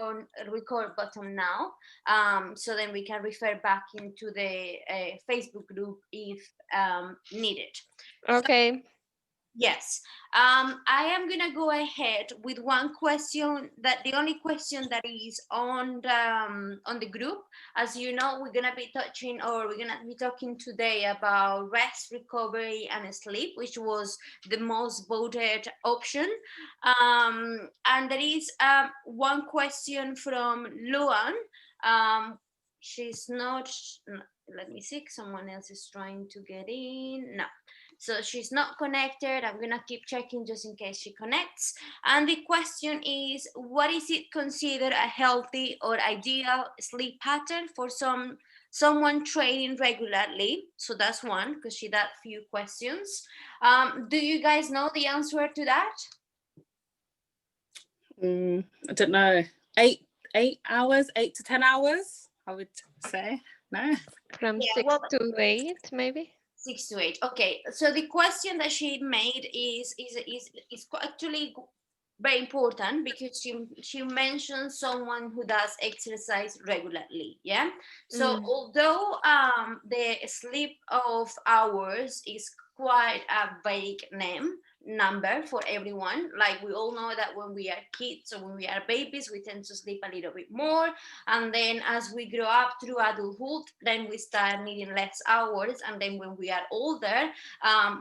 on record button now, so then we can refer back into the Facebook group if needed. So Okay. yes, I am gonna go ahead with one question, that the only question that is on the group. As you know, we're gonna be touching, or we're gonna be talking today about rest, recovery, and sleep, which was the most voted option. And there is one question from Luan. She's not. Let me see. Someone else is trying to get in. No. So she's not connected. I'm gonna keep checking just in case she connects. And the question is, what is it considered a healthy or ideal sleep pattern for someone training regularly? So that's one, because she had few questions. Do you guys know the answer to that? I don't know. 8 hours, 8 to 10 hours, I would say. No. From Yeah, six well, to eight, maybe. 6 to 8. Okay, so the question that she made is actually very important, because she mentioned someone who does exercise regularly. Yeah. So Mm. although the sleep of hours is quite a vague number for everyone, like we all know that when we are kids or when we are babies, we tend to sleep a little bit more, and then as we grow up through adulthood, then we start needing less hours, and then when we are older,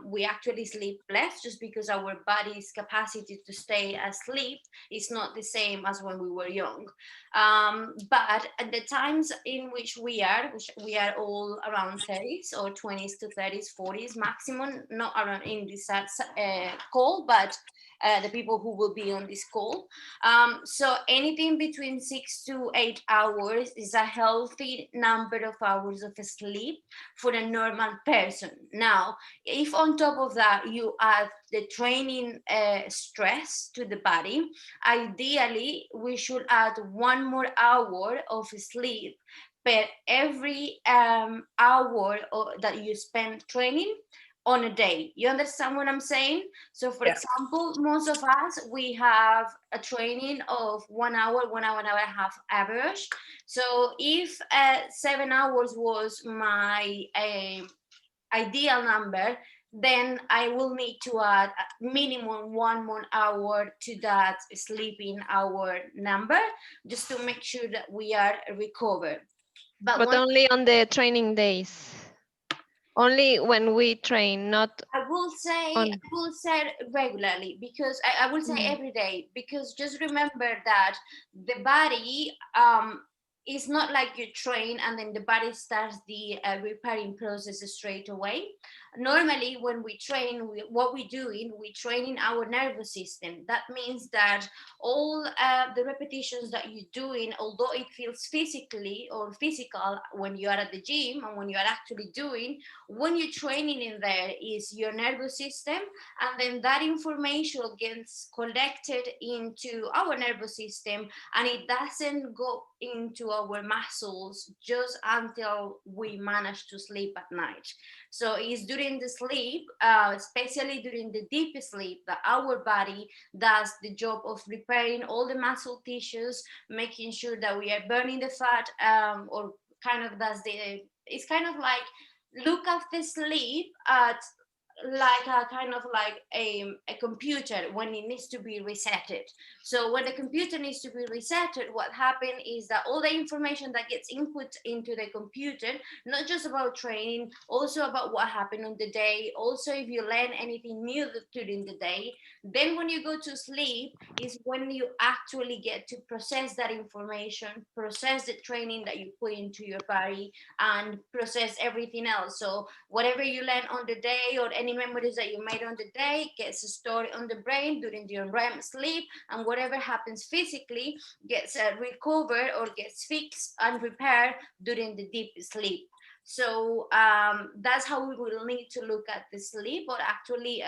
we actually sleep less, just because our body's capacity to stay asleep is not the same as when we were young. But at the times in which we are all around 30s, or 20s to 30s, 40s maximum, not around in this call, but the people who will be on this call. So anything between 6 to 8 hours is a healthy number of hours of sleep for a normal person. Now, if on top of that you add the training stress to the body, ideally we should add 1 more hour of sleep per every hour that you spend training on a day. You understand what I'm saying? So, for Yeah. example, most of us, we have a training of 1 hour, 1 hour and a half average. So if 7 hours was my ideal number, then I will need to add a minimum 1 more hour to that sleeping hour number, just to make sure that we are recovered. But But one, only on the training days. Only when we train, not I on. will say regularly, because I will say Mm. every day, because just remember that the body is not like you train and then the body starts the repairing process straight away. Normally, when we train, what we doing, we training our nervous system. That means that all the repetitions that you're doing, although it feels physically or physical when you are at the gym and when you are actually doing, when you're training in there is your nervous system, and then that information gets collected into our nervous system, and it doesn't go into our muscles just until we manage to sleep at night. So it's during the sleep, especially during the deep sleep, that our body does the job of repairing all the muscle tissues, making sure that we are burning the fat, or kind of does the, it's kind of like look at the sleep at like a kind of like a computer when it needs to be resetted. So when the computer needs to be resetted, what happens is that all the information that gets input into the computer, not just about training, also about what happened on the day, also if you learn anything new during the day, then when you go to sleep is when you actually get to process that information, process the training that you put into your body, and process everything else. So whatever you learn on the day or any memories that you made on the day gets stored on the brain during your REM sleep, and whatever happens physically gets recovered or gets fixed and repaired during the deep sleep. So that's how we will need to look at the sleep, or actually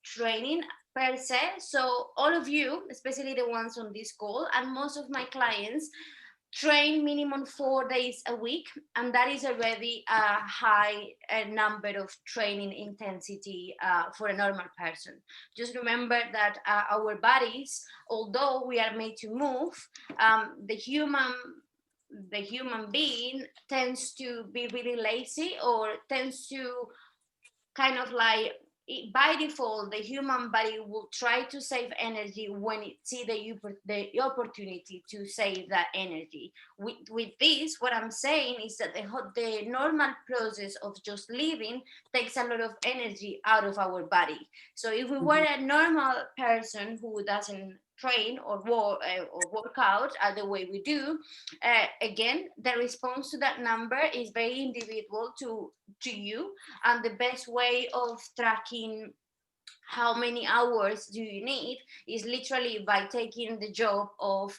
training per se. So all of you, especially the ones on this call, and most of my clients, train minimum 4 days a week, and that is already a high number of training intensity for a normal person. Just remember that our bodies, although we are made to move, the human being tends to be really lazy, or tends to kind of like, by default, the human body will try to save energy when it see the opportunity to save that energy. With this, what I'm saying is that the normal process of just living takes a lot of energy out of our body. So if we were a normal person who doesn't train or work out the way we do, again, the response to that number is very individual to you, and the best way of tracking how many hours do you need is literally by taking the job of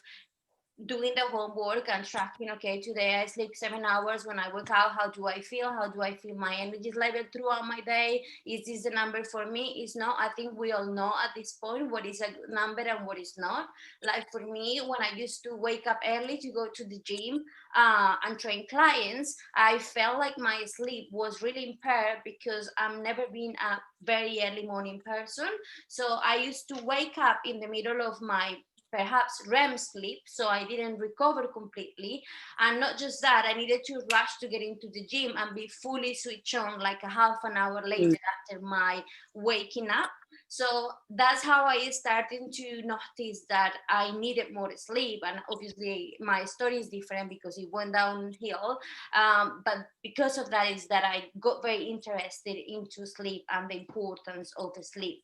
doing the homework and tracking, okay, today I sleep 7 hours. When I wake out, how do I feel? How do I feel my energy level throughout my day? Is this the number for me? Is not. I think we all know at this point what is a good number and what is not. Like for me, when I used to wake up early to go to the gym and train clients, I felt like my sleep was really impaired because I've never been a very early morning person. So I used to wake up in the middle of my perhaps REM sleep, so I didn't recover completely. And not just that, I needed to rush to get into the gym and be fully switched on like a half an hour later after my waking up. So that's how I started to notice that I needed more sleep. And obviously my story is different because it went downhill. But because of that is that I got very interested into sleep and the importance of sleep.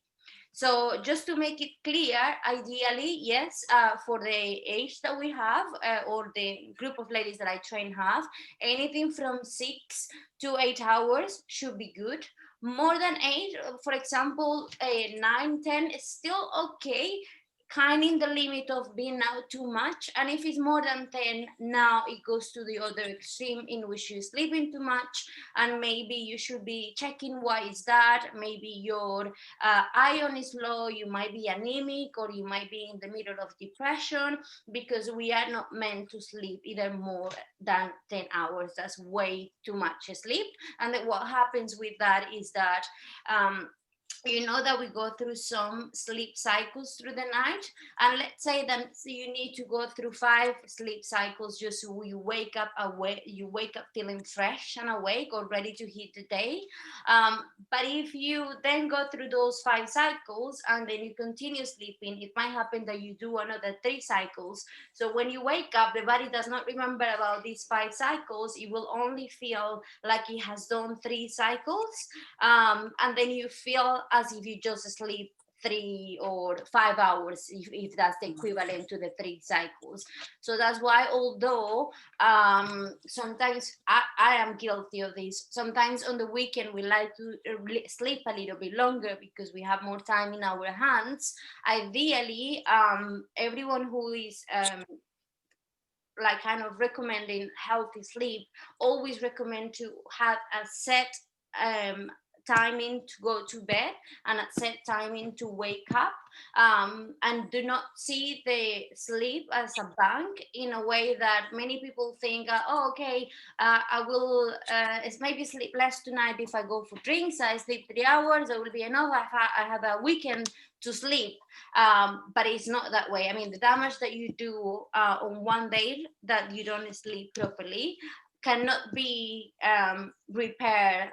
So just to make it clear, ideally, yes, for the age that we have, or the group of ladies that I train have, anything from 6 to 8 hours should be good. More than 8, for example, 9, 10 is still okay, kind in the limit of being now too much. And if it's more than 10, now it goes to the other extreme in which you're sleeping too much, and maybe you should be checking why is that. Maybe your iron is low, you might be anemic, or you might be in the middle of depression, because we are not meant to sleep either more than 10 hours. That's way too much sleep. And then what happens with that is that you know that we go through some sleep cycles through the night, and let's say that you need to go through 5 sleep cycles just so you wake up feeling fresh and awake or ready to hit the day. But if you then go through those 5 cycles and then you continue sleeping, it might happen that you do another 3 cycles. So when you wake up, the body does not remember about these 5 cycles. It will only feel like it has done 3 cycles, and then you feel as if you just sleep 3 or 5 hours, if that's the equivalent to the 3 cycles. So that's why, although sometimes I am guilty of this, sometimes on the weekend we like to sleep a little bit longer because we have more time in our hands. Ideally, everyone who is like kind of recommending healthy sleep always recommend to have a set timing to go to bed and a set timing to wake up, and do not see the sleep as a bank in a way that many people think, oh, okay, I will maybe sleep less tonight if I go for drinks. I sleep 3 hours, it will be enough. I have a weekend to sleep, but it's not that way. I mean, the damage that you do on one day that you don't sleep properly cannot be repaired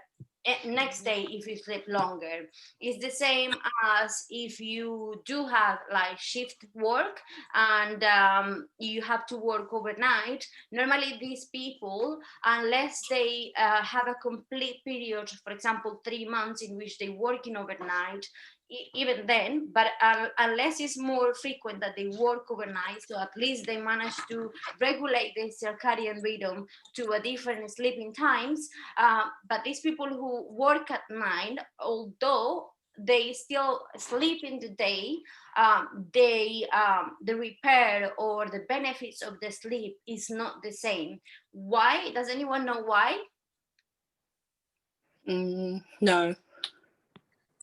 next day if you sleep longer. It's the same as if you do have like shift work and you have to work overnight. Normally these people, unless they have a complete period, for example 3 months in which they working overnight, even then, but unless it's more frequent that they work overnight, so at least they manage to regulate the circadian rhythm to a different sleeping times. But these people who work at night, although they still sleep in the day, the repair or the benefits of the sleep is not the same. Why? Does anyone know why? No.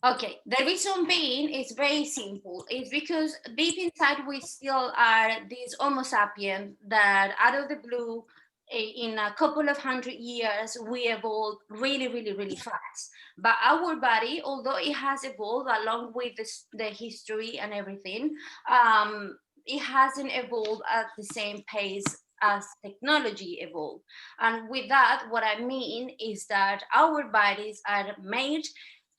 Okay, the reason being is very simple. It's because deep inside we still are these Homo sapiens that out of the blue, in a couple of 100 years, we evolved really, really, really fast. But our body, although it has evolved along with the history and everything, it hasn't evolved at the same pace as technology evolved. And with that, what I mean is that our bodies are made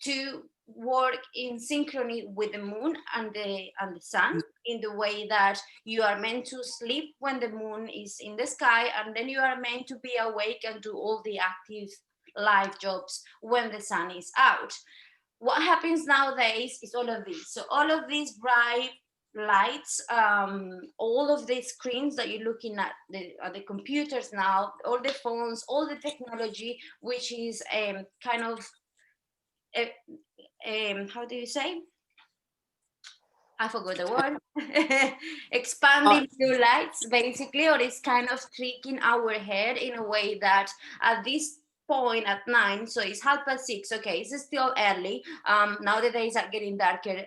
to work in synchrony with the moon and the sun, in the way that you are meant to sleep when the moon is in the sky, and then you are meant to be awake and do all the active life jobs when the sun is out. What happens nowadays is all of this. So all of these bright lights, all of these screens that you're looking at the computers now, all the phones, all the technology, which is kind of how do you say? I forgot the word. Expanding blue lights, basically, or it's kind of tricking our head in a way that at this point at 9, so it's 6:30. Okay, it's still early. Now the days are getting darker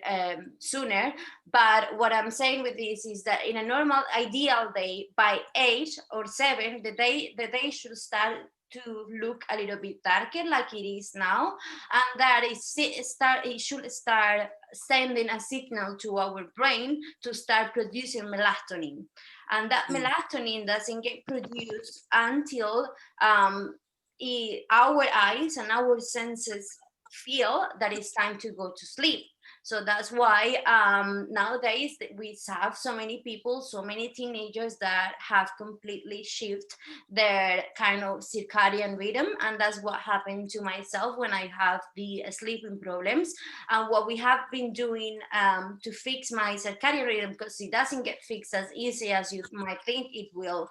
sooner. But what I'm saying with this is that in a normal, ideal day, by 8 or 7, the day should start to look a little bit darker, like it is now, and that it should start sending a signal to our brain to start producing melatonin. And that melatonin doesn't get produced until our eyes and our senses feel that it's time to go to sleep. So that's why nowadays we have so many people, so many teenagers that have completely shifted their kind of circadian rhythm. And that's what happened to myself when I have the sleeping problems. And what we have been doing to fix my circadian rhythm, because it doesn't get fixed as easy as you might think it will,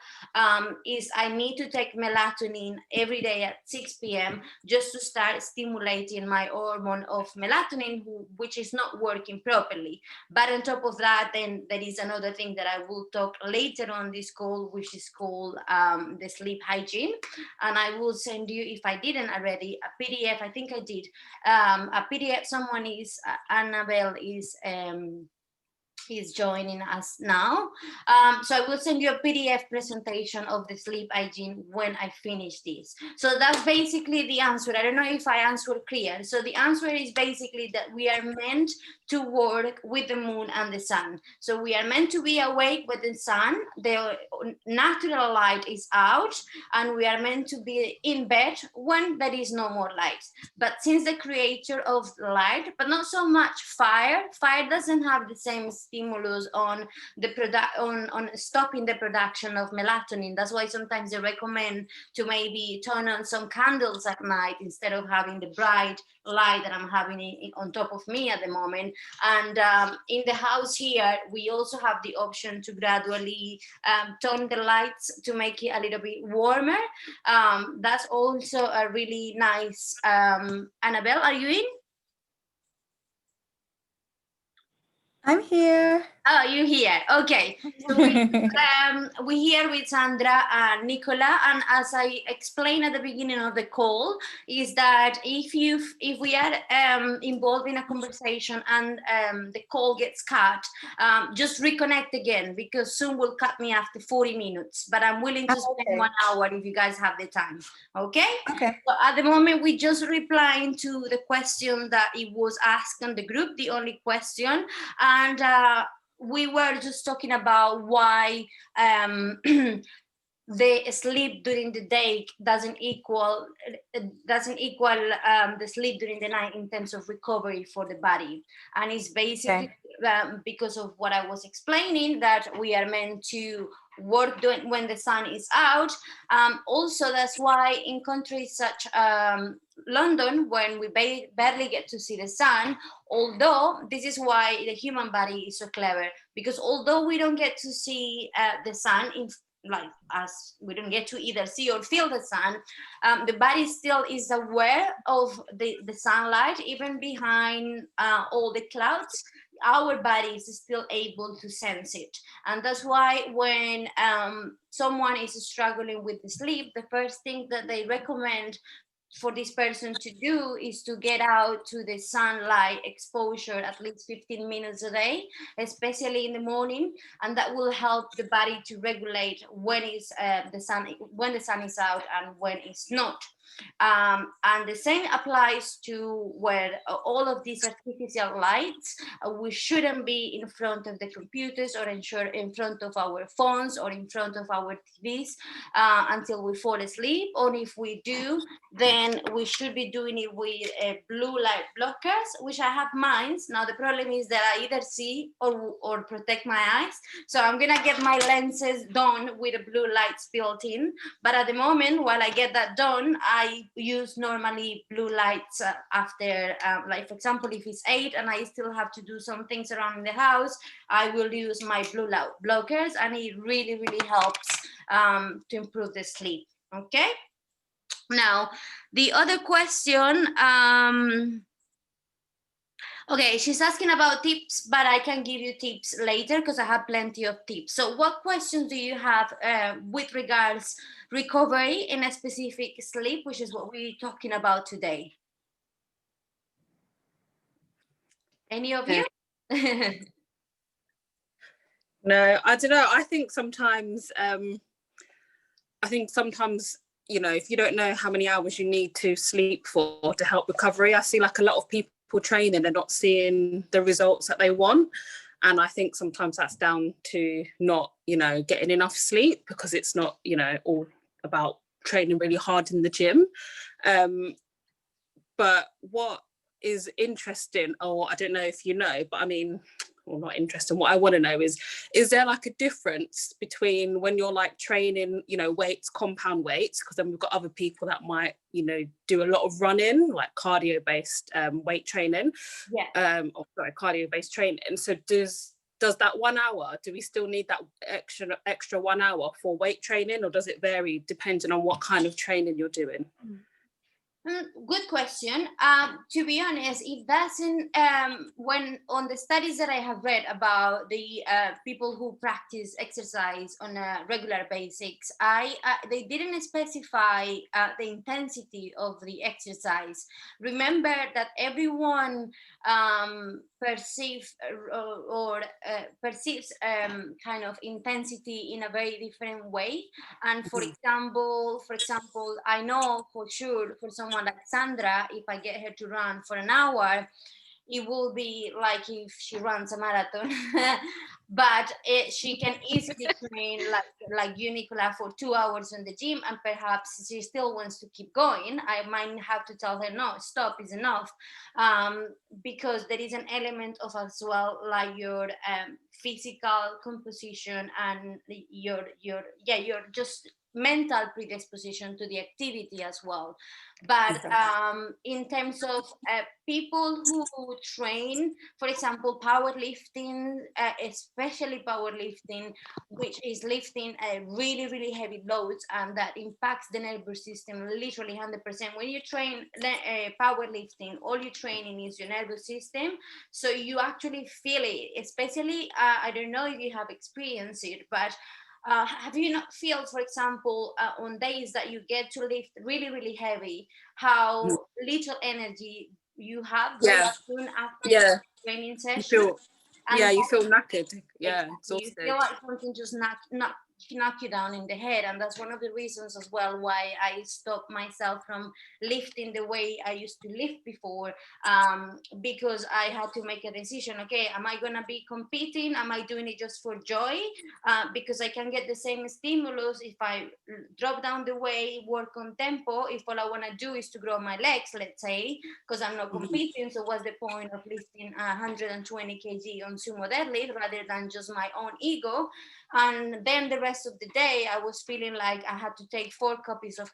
is I need to take melatonin every day at 6 p.m. just to start stimulating my hormone of melatonin, which is not working properly. But on top of that, then there is another thing that I will talk later on this call, which is called the sleep hygiene. And I will send you, if I didn't already, a PDF. I think I did. A PDF. Someone is Annabelle is joining us now. So I will send you a PDF presentation of the sleep hygiene when I finish this. So that's basically the answer. I don't know if I answered clear. So the answer is basically that we are meant to work with the moon and the sun. So we are meant to be awake with the sun. The natural light is out, and we are meant to be in bed when there is no more light. But since the creator of light, but not so much fire doesn't have the same stimulus on the on stopping the production of melatonin. That's why sometimes they recommend to maybe turn on some candles at night instead of having the bright light that I'm having on top of me at the moment. And in the house here, we also have the option to gradually turn the lights to make it a little bit warmer. That's also a really nice. Annabelle, are you in? I'm here. Oh, you're here. Okay. So we're here with Sandra and Nicola. And as I explained at the beginning of the call, is that if we are involved in a conversation and the call gets cut, just reconnect again, because Zoom will cut me after 40 minutes. But I'm willing to spend 1 hour if you guys have the time. Okay? Okay. So at the moment, we just replying to the question that it was asked on the group, the only question. And we were just talking about why the sleep during the day doesn't equal the sleep during the night in terms of recovery for the body. And it's basically because of what I was explaining, that we are meant to work when the sun is out. Also, that's why in countries such London, when we barely get to see the sun, although this is why the human body is so clever, because although we don't get to see the sun, as we don't get to either see or feel the sun, the body still is aware of the sunlight, even behind all the clouds. Our body is still able to sense it. And that's why when someone is struggling with the sleep, the first thing that they recommend for this person to do is to get out to the sunlight exposure at least 15 minutes a day, especially in the morning, and that will help the body to regulate when the sun is out and when it's not. And the same applies to where all of these artificial lights, we shouldn't be in front of the computers or in front of our phones or in front of our TVs until we fall asleep. Or if we do, then we should be doing it with blue light blockers, which I have mine. Now the problem is that I either see or protect my eyes. So I'm gonna get my lenses done with the blue lights built in. But at the moment, while I get that done, I use normally blue lights after, like for example, if it's 8 and I still have to do some things around the house, I will use my blue light blockers, and it really, really helps to improve the sleep. Okay. Now, the other question, okay, she's asking about tips, but I can give you tips later because I have plenty of tips. So what questions do you have with regards recovery in a specific sleep, which is what we're talking about today? Any of you? No, I don't know. I think sometimes, you know, if you don't know how many hours you need to sleep for to help recovery, I see like a lot of people training and not seeing the results that they want. And I think sometimes that's down to not, you know, getting enough sleep, because it's not, you know, all about training really hard in the gym. But what is interesting, or I don't know if you know, but I mean, well, not interesting, what I want to know is there like a difference between when you're like training, you know, weights, compound weights, because then we've got other people that might, you know, do a lot of running, like cardio-based weight training, cardio-based training. So does that 1 hour, do we still need that extra 1 hour for weight training, or does it vary depending on what kind of training you're doing? Good question. To be honest, it doesn't, when on the studies that I have read about the people who practice exercise on a regular basis, they didn't specify the intensity of the exercise. Remember that everyone perceives kind of intensity in a very different way. And for example, I know for sure for someone like Sandra, if I get her to run for an hour, it will be like if she runs a marathon. But she can easily train like you, Nicola, for 2 hours in the gym, and perhaps she still wants to keep going. I might have to tell her, no, stop, is enough, because there is an element of as well like your physical composition and your just mental predisposition to the activity as well. But in terms of people who train, for example, powerlifting, especially powerlifting, which is lifting really, really heavy loads, and that impacts the nervous system literally 100%. When you train powerlifting, all you're training is your nervous system, so you actually feel it. Especially, I don't know if you have experienced it, but have you not feel, for example, on days that you get to lift really, really heavy, how little energy you have soon after training session? You feel knackered, exhausted. You feel like something just knock you down in the head, and that's one of the reasons as well why I stopped myself from lifting the way I used to lift before, because I had to make a decision. Okay, am I gonna be competing? Am I doing it just for joy? Because I can get the same stimulus if I drop down the weight, work on tempo, if all I want to do is to grow my legs, let's say, because I'm not competing. So what's the point of lifting 120 kg on sumo deadlift rather than just my own ego? And then the rest of the day, I was feeling like I had to take 4 cups of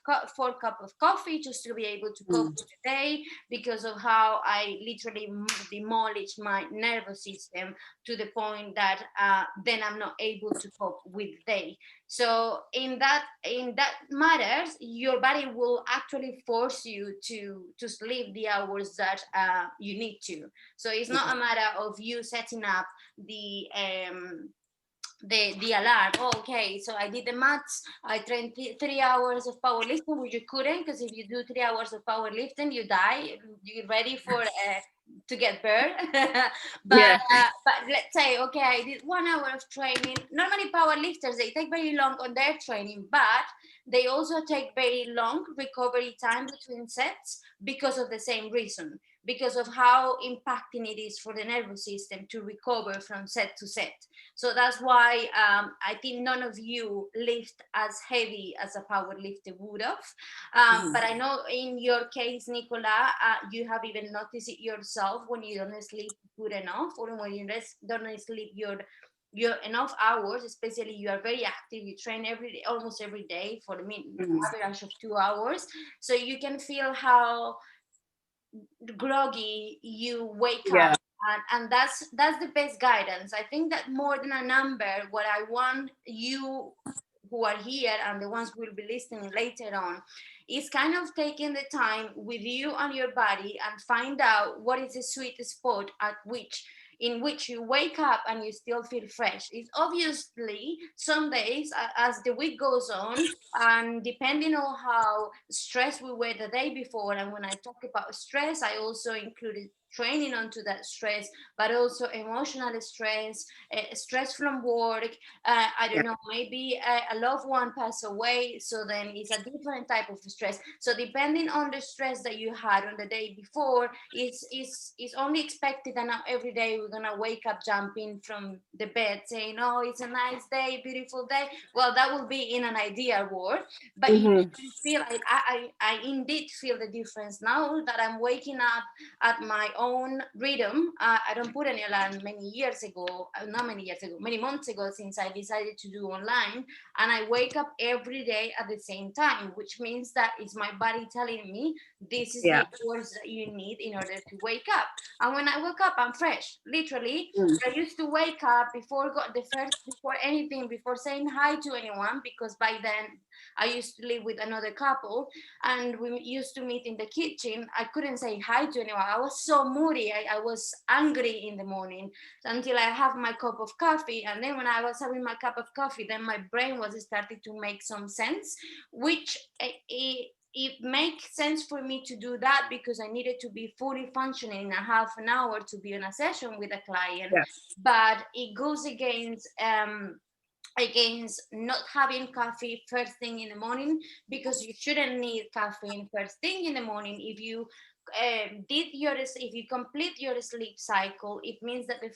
coffee just to be able to cope with the day, because of how I literally demolished my nervous system to the point that then I'm not able to cope with the day. So in that matters, your body will actually force you to sleep the hours that you need to. So it's not a matter of you setting up the the alarm. Oh, okay, so I did the maths. I trained 3 hours of powerlifting, which you couldn't, because if you do 3 hours of powerlifting, you die. You're ready for to get burned. Yeah. But let's say, okay, I did 1 hour of training. Normally, powerlifters, they take very long on their training, but they also take very long recovery time between sets because of the same reason, because of how impacting it is for the nervous system to recover from set to set. So that's why I think none of you lift as heavy as a power lifter would have. But I know in your case, Nicola, you have even noticed it yourself when you don't sleep good enough, or when you don't sleep your enough hours, especially you are very active, you train every day, almost every day for the average of 2 hours. So you can feel how groggy you wake Yeah. up, and that's the best guidance. I think that more than a number, what I want you who are here and the ones who will be listening later on is kind of taking the time with you and your body and find out what is the sweet spot at which in which you wake up and you still feel fresh. It's obviously some days as the week goes on, and depending on how stressed we were the day before, and when I talk about stress, I also included training onto that stress, but also emotional stress, stress from work. I don't know, maybe a loved one passed away, so then it's a different type of stress. So depending on the stress that you had on the day before, it's only expected that not every day we're gonna wake up jumping from the bed saying, "Oh, it's a nice day, beautiful day." Well, that will be in an ideal world, but you can feel I indeed feel the difference now that I'm waking up at my own rhythm. I don't put any alarm many months ago, since I decided to do online, and I wake up every day at the same time, which means that it's my body telling me this is the hours that you need in order to wake up. And when I woke up, I'm fresh. Literally, I used to wake up before anything, before saying hi to anyone, because by then I used to live with another couple, and we used to meet in the kitchen. I couldn't say hi to anyone. I was so moody. I was angry in the morning until I have my cup of coffee. And then when I was having my cup of coffee, then my brain was starting to make some sense, which it makes sense for me to do that because I needed to be fully functioning in a half an hour to be on a session with a client. But it goes against not having coffee first thing in the morning, because you shouldn't need caffeine first thing in the morning. If you complete your sleep cycle, it means that the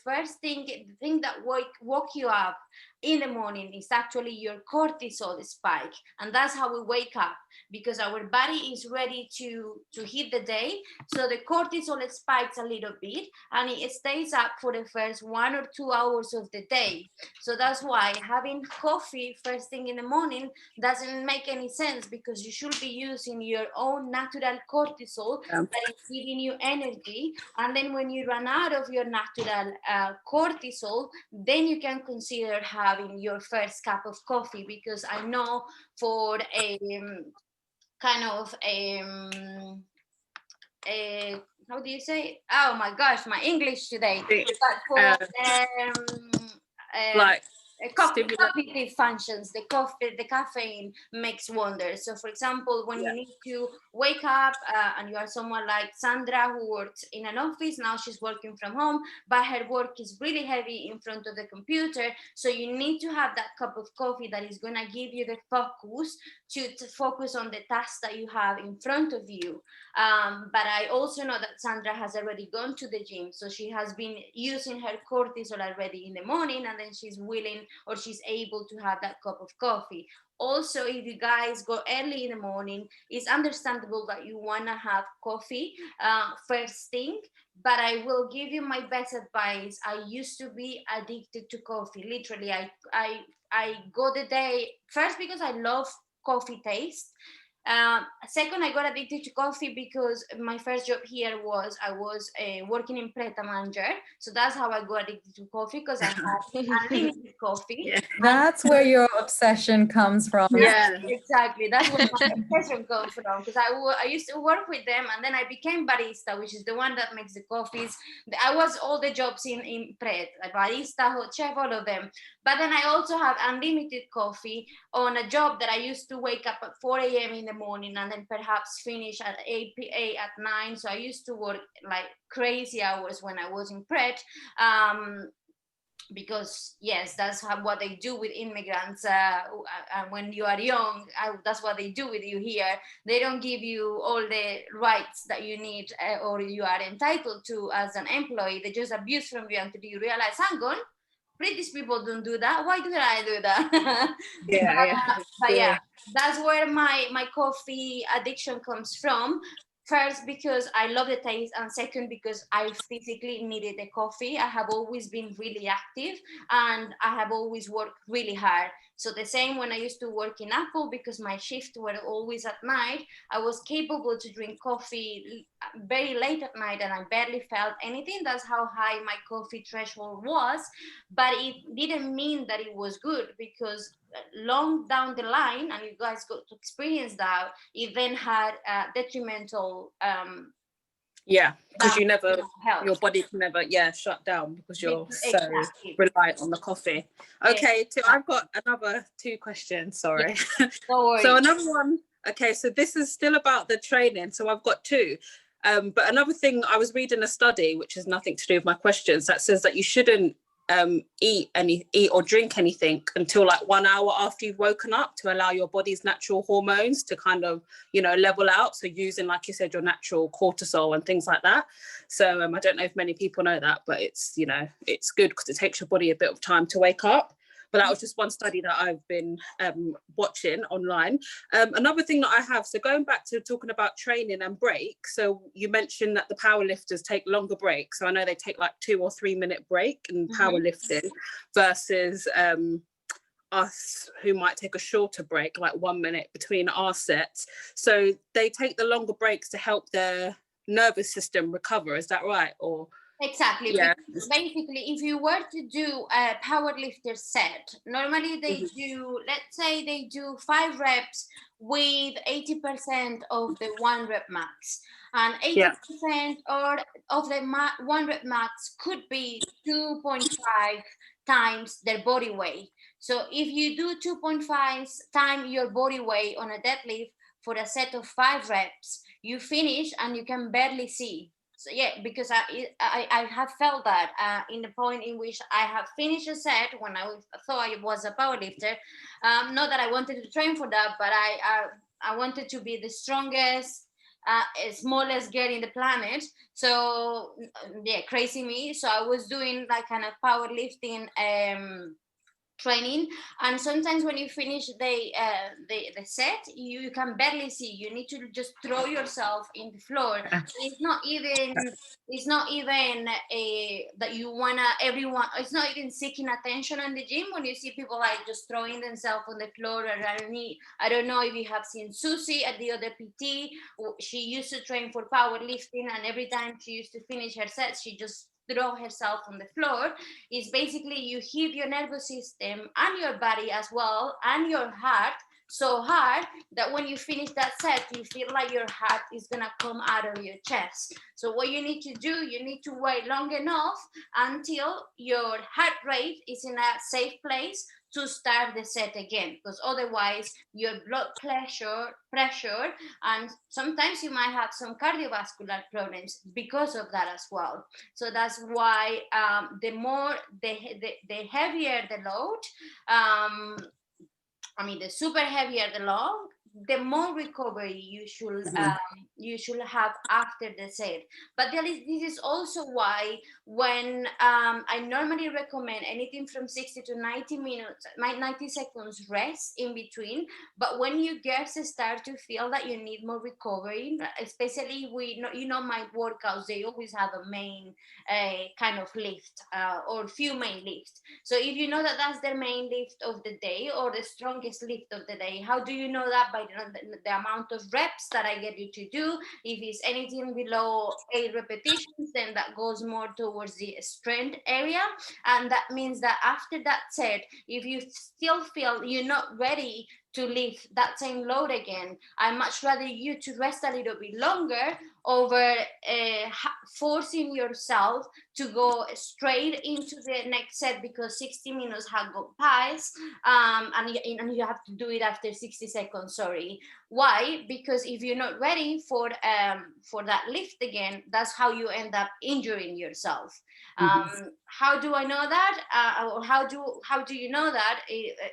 thing that woke you up in the morning is actually your cortisol spike, and that's how we wake up, because our body is ready to hit the day. So the cortisol spikes a little bit and it stays up for the first 1 or 2 hours of the day. So that's why having coffee first thing in the morning doesn't make any sense, because you should be using your own natural cortisol that is giving you energy. And then when you run out of your natural cortisol, then you can consider having your first cup of coffee. Because I know for a kind of how do you say? Oh my gosh, my English today. But for like cognitive functions, the caffeine makes wonders. So for example, when you need to wake up and you are someone like Sandra, who works in an office, now she's working from home, but her work is really heavy in front of the computer, so you need to have that cup of coffee that is going to give you the focus to focus on the task that you have in front of you. But I also know that Sandra has already gone to the gym, so she has been using her cortisol already in the morning, and then she's willing, or she's able to have that cup of coffee. Also, if you guys go early in the morning, it's understandable that you want to have coffee first thing, but I will give you my best advice. I used to be addicted to coffee. Literally, I go the day first because I love coffee taste. Second, I got addicted to coffee because my first job here was I was working in Pret a Manger. So that's how I got addicted to coffee, because I had unlimited coffee. Yeah. That's where your obsession comes from. Yeah. Exactly. That's where my obsession comes from, because I used to work with them, and then I became barista, which is the one that makes the coffees. I was all the jobs in Pret, like barista, hot chef, all of them. But then I also have unlimited coffee on a job that I used to wake up at 4 a.m. in the morning and then perhaps finish at 8 p.m. at 9. So I used to work like crazy hours when I was in Pret. Because yes, that's what they do with immigrants. When you are young, that's what they do with you here. They don't give you all the rights that you need or you are entitled to as an employee. They just abuse from you until you realize, hang on, British people don't do that. Why do I do that? Yeah. But yeah, that's where my coffee addiction comes from. First, because I love the taste, and second, because I physically needed the coffee. I have always been really active, and I have always worked really hard. So the same when I used to work in Apple, because my shifts were always at night, I was capable to drink coffee very late at night, and I barely felt anything. That's how high my coffee threshold was. But it didn't mean that it was good, because long down the line, and you guys got to experience that, it then had detrimental because you never, health. your body can never shut down because you're so Exactly. reliant on the coffee. Okay, so I've got another 2 questions, sorry. No worries. So another one, okay, so this is still about the training, so I've got 2. But another thing, I was reading a study, which has nothing to do with my questions, that says that you shouldn't eat or drink anything until like 1 hour after you've woken up, to allow your body's natural hormones to kind of, level out. So using, like you said, your natural cortisol and things like that. So I don't know if many people know that, but it's, it's good because it takes your body a bit of time to wake up. But that was just one study that I've been watching online. Another thing that I have, so going back to talking about training and break, so you mentioned that the powerlifters take longer breaks. So I know they take like 2 or 3 minute break in powerlifting versus us who might take a shorter break, like 1 minute between our sets. So they take the longer breaks to help their nervous system recover. Is that right? Or Exactly. Yeah. Because basically, if you were to do a powerlifter set, normally they do, let's say they do 5 reps with 80% of the 1 rep max. And 80% or of the 1 rep max could be 2.5 times their body weight. So if you do 2.5 times your body weight on a deadlift for a set of 5 reps, you finish and you can barely see. So yeah, because I have felt that in the point in which I have finished a set when I thought I was a powerlifter. Not that I wanted to train for that, but I wanted to be the strongest, smallest girl in the planet. So yeah, crazy me. So I was doing like kind of powerlifting training, and sometimes when you finish the set, you can barely see. You need to just throw yourself in the floor. It's not even that you wanna everyone. It's not even seeking attention in the gym when you see people like just throwing themselves on the floor. Or I don't know if you have seen Susie at the other PT. She used to train for powerlifting, and every time she used to finish her set, she just throw herself on the floor. Is basically you hit your nervous system and your body as well and your heart so hard that when you finish that set, you feel like your heart is gonna come out of your chest. So what you need to do, you need to wait long enough until your heart rate is in a safe place to start the set again, because otherwise your blood pressure, and sometimes you might have some cardiovascular problems because of that as well. So that's why the heavier the load, the super heavier the load, the more recovery you should have after the set. But this is also why when I normally recommend anything from 60 to 90 minutes, 90 seconds rest in between. But when you girls start to feel that you need more recovery, especially my workouts, they always have a main kind of lift or few main lifts. So if you know that that's the main lift of the day or the strongest lift of the day, how do you know that? By deciding on the amount of reps that I get you to do. If it's anything below 8 repetitions, then that goes more towards the strength area. And that means that after that set, if you still feel you're not ready to lift that same load again, I much rather you to rest a little bit longer over forcing yourself to go straight into the next set because 60 minutes have gone past, and you have to do it after 60 seconds. Sorry. Why? Because if you're not ready for that lift again, that's how you end up injuring yourself. How do I know that? Or how do you know that?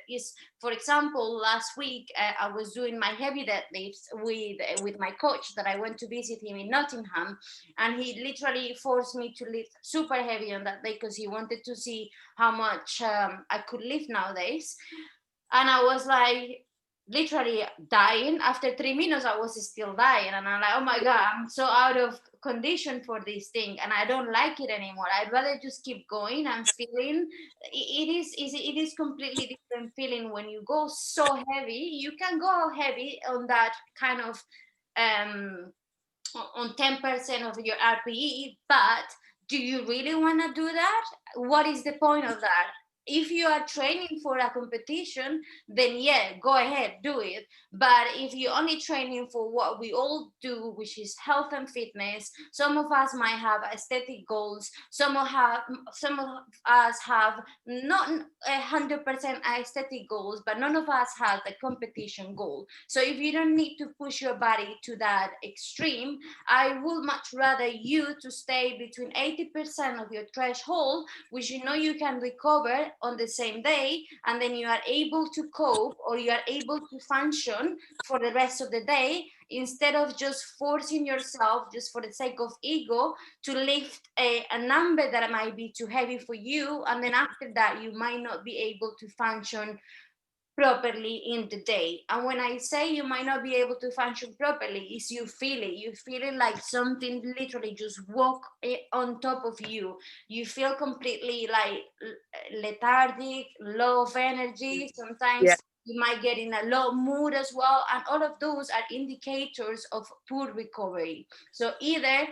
Is, for example, last week I was doing my heavy deadlifts with my coach that I went to visit him in Nottingham, and he literally forced me to lift super heavy on that day because he wanted to see how much I could lift nowadays. And I was like literally dying. After 3 minutes, I was still dying, and I'm like, oh my god, I'm so out of condition for this thing, and I don't like it anymore. I'd rather just keep going and feeling. It is completely different feeling when you go so heavy. You can go heavy on that kind of on 10% of your RPE, but do you really want to do that? What is the point of that? If you are training for a competition, then yeah, go ahead, do it. But if you're only training for what we all do, which is health and fitness, some of us might have aesthetic goals, some of us have not 100% aesthetic goals, but none of us has a competition goal. So if you don't need to push your body to that extreme, I would much rather you to stay between 80% of your threshold, which you know you can recover on the same day, and then you are able to cope, or you are able to function for the rest of the day, instead of just forcing yourself just for the sake of ego to lift a number that might be too heavy for you, and then after that you might not be able to function properly in the day. And when I say you might not be able to function properly, is you feel it like something literally just walk on top of you. You feel completely like lethargic, low of energy. Sometimes Yeah. you might get in a low mood as well, and all of those are indicators of poor recovery. So there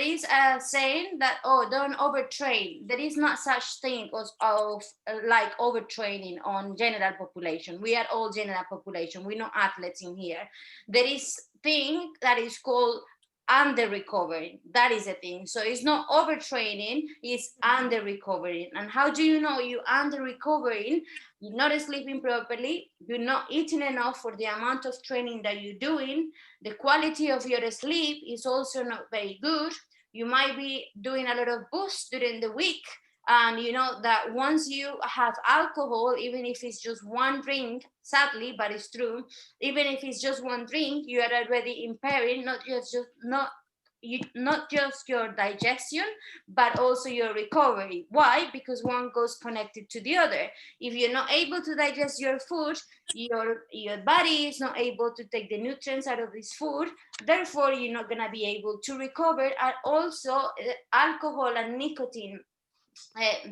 is a saying that, oh, don't overtrain. There is not such thing of like overtraining on general population. We are all general population. We're not athletes in here. There is thing that is called under recovering. That is a thing. So it's not overtraining, it's under recovering. And how do you know you under recovering? You're not sleeping properly, you're not eating enough for the amount of training that you're doing, the quality of your sleep is also not very good. You might be doing a lot of boosts during the week, and you know that once you have alcohol, even if it's just one drink, sadly, but it's true, even if it's just one drink, you are already impairing not just your digestion, but also your recovery. Why? Because one goes connected to the other. If you're not able to digest your food, your body is not able to take the nutrients out of this food. Therefore, you're not going to be able to recover. And also, alcohol and nicotine,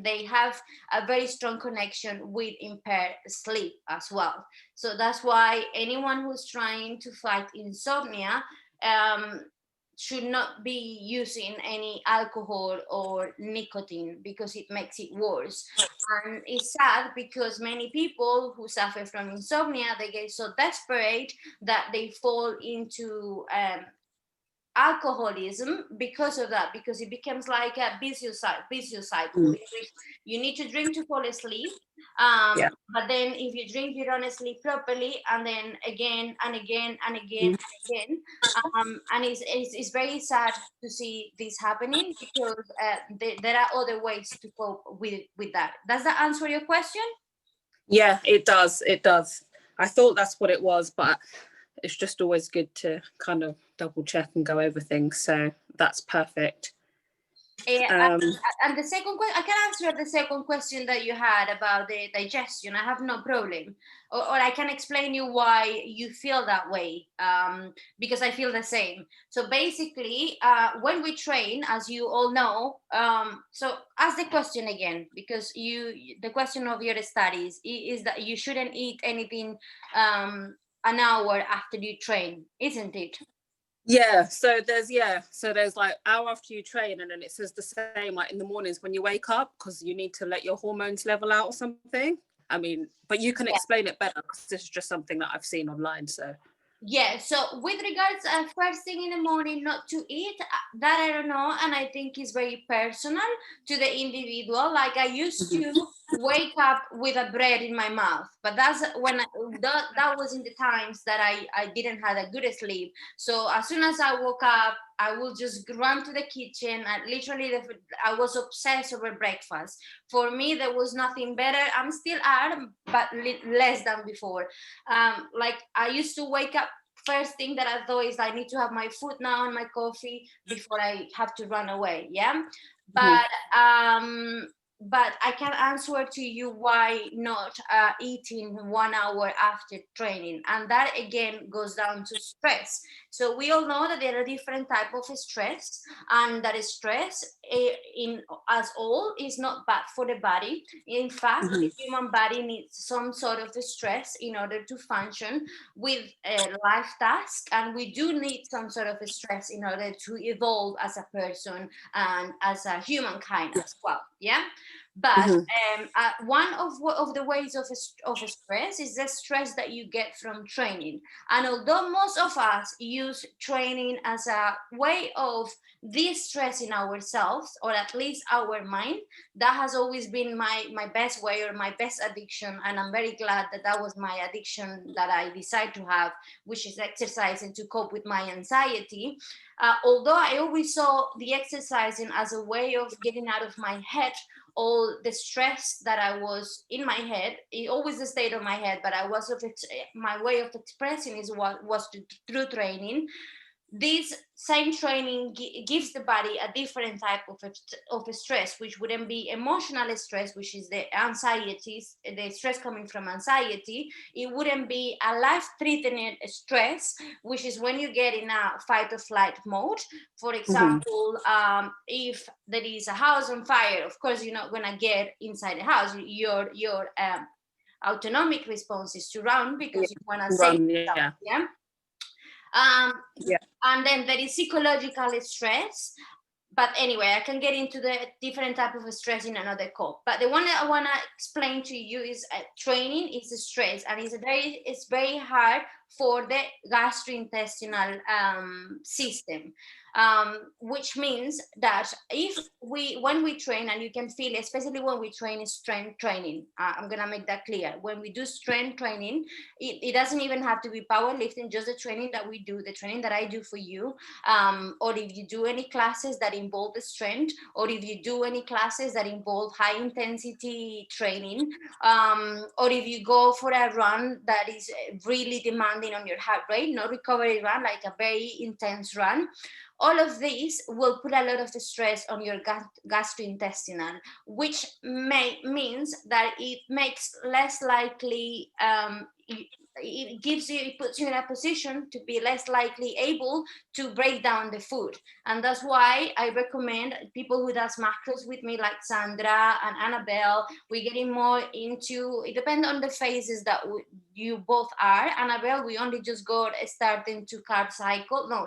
they have a very strong connection with impaired sleep as well. So that's why anyone who's trying to fight insomnia should not be using any alcohol or nicotine, because it makes it worse. And it's sad because many people who suffer from insomnia, they get so desperate that they fall into alcoholism because of that, because it becomes like a vicious cycle in which you need to drink to fall asleep, but then if you drink you don't sleep properly, and then again and again and again and again, and it's very sad to see this happening, because there are other ways to cope with that. Does that answer your question? Yeah, it does. I thought that's what it was, but it's just always good to kind of double check and go over things. So that's perfect. And the second question, I can answer the second question that you had about the digestion. I have no problem, or I can explain you why you feel that way, because I feel the same. So basically, when we train, as you all know, so ask the question again, because the question of your studies is that you shouldn't eat anything an hour after you train, isn't it? Yeah, so there's like hour after you train, and then it says the same like in the mornings when you wake up, because you need to let your hormones level out or something. I mean, but you can explain it better, because this is just something that I've seen online. So Yeah, so with regards first thing in the morning not to eat, that I don't know, and I think is very personal to the individual. Like I used to wake up with a bread in my mouth, but that's when that was in the times that I didn't have a good sleep. So as soon as I woke up, I will just run to the kitchen. And literally, I was obsessed over breakfast. For me, there was nothing better. I'm still are, but less than before. Like I used to wake up, first thing that I thought is I need to have my food now and my coffee before I have to run away. Yeah. But I can answer to you why not eating 1 hour after training, and that again goes down to stress. So we all know that there are different type of stress, and that stress in us all is not bad for the body. In fact, the human body needs some sort of stress in order to function with a life task, and we do need some sort of stress in order to evolve as a person and as a humankind as well. Yeah. But one of the ways of stress is the stress that you get from training. And although most of us use training as a way of de-stressing ourselves, or at least our mind, that has always been my best way, or my best addiction. And I'm very glad that that was my addiction that I decided to have, which is exercising to cope with my anxiety. Although I always saw the exercising as a way of getting out of my head all the stress that I was in my head, it always stayed on my head, but I was my way of expressing is what was through training. This same training gives the body a different type of stress, which wouldn't be emotional stress, which is the anxieties, the stress coming from anxiety. It wouldn't be a life-threatening stress, which is when you get in a fight or flight mode. For example, if there is a house on fire, of course you're not gonna get inside the house. Your autonomic response is to run, because you wanna save yourself. Yeah. And then there is psychological stress. But anyway, I can get into the different type of stress in another call. But the one that I want to explain to you is training is a stress, and it's very hard for the gastrointestinal system. Which means that when we train, and you can feel, especially when we train strength training, I'm gonna make that clear. When we do strength training, it doesn't even have to be powerlifting, just the training that we do, the training that I do for you, or if you do any classes that involve the strength, or if you do any classes that involve high intensity training, or if you go for a run that is really demanding on your heart rate, not recovery run, like a very intense run. All of these will put a lot of stress on your gastrointestinal, which means that it makes less likely, it puts you in a position to be less likely able to break down the food. And that's why I recommend people who does macros with me, like Sandra and Annabelle. We're getting more into, it depends on the phases that you both are. Annabelle, we only just got starting to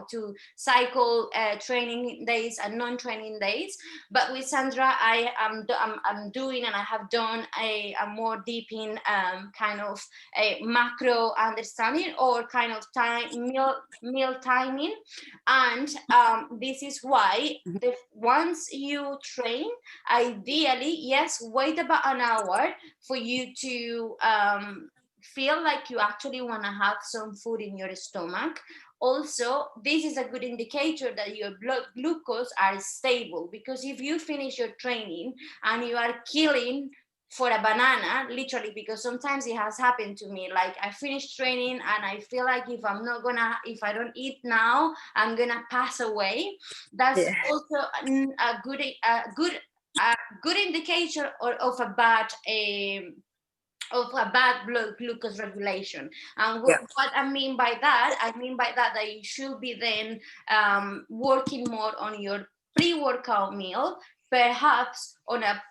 to cycle training days and non-training days. But with Sandra, I'm doing, and I have done a more deep in kind of a macro understanding, or kind of meal timing. And this is why once you train, ideally, yes, wait about an hour for you to feel like you actually want to have some food in your stomach. Also, this is a good indicator that your blood glucose are stable, because if you finish your training and you are killing for a banana, literally, because sometimes it has happened to me, like I finished training and I feel like if I don't eat now, I'm gonna pass away. That's also a good indicator of a bad blood glucose regulation. And what I mean by that, that you should be then working more on your pre-workout meal, perhaps on a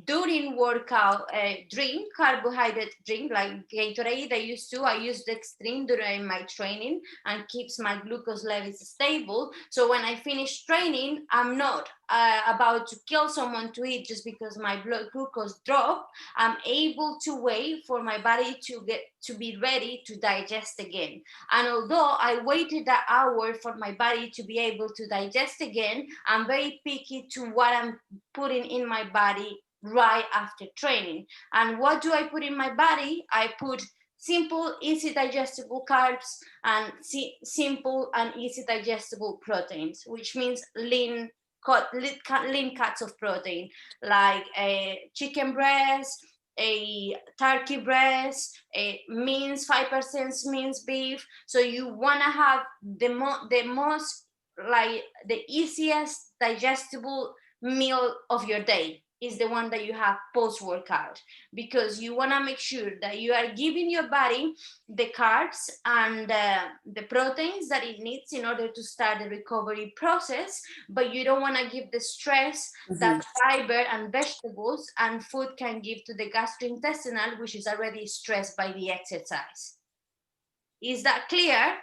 during workout, drink carbohydrate drink like Gatorade. I use the Extreme during my training and keeps my glucose levels stable. So when I finish training, I'm not about to kill someone to eat just because my blood glucose dropped. I'm able to wait for my body to be ready to digest again. And although I waited that hour for my body to be able to digest again, I'm very picky to what I'm putting in my body right after training. And what do I put in my body? I put simple, easy digestible carbs and simple and easy digestible proteins, which means lean cuts of protein, like a chicken breast, a turkey breast, a minced 5% minced beef. So you want to have the most, like the easiest digestible meal of your day is the one that you have post-workout, because you want to make sure that you are giving your body the carbs and the proteins that it needs in order to start the recovery process, but you don't want to give the stress that fiber and vegetables and food can give to the gastrointestinal, which is already stressed by the exercise. Is that clear?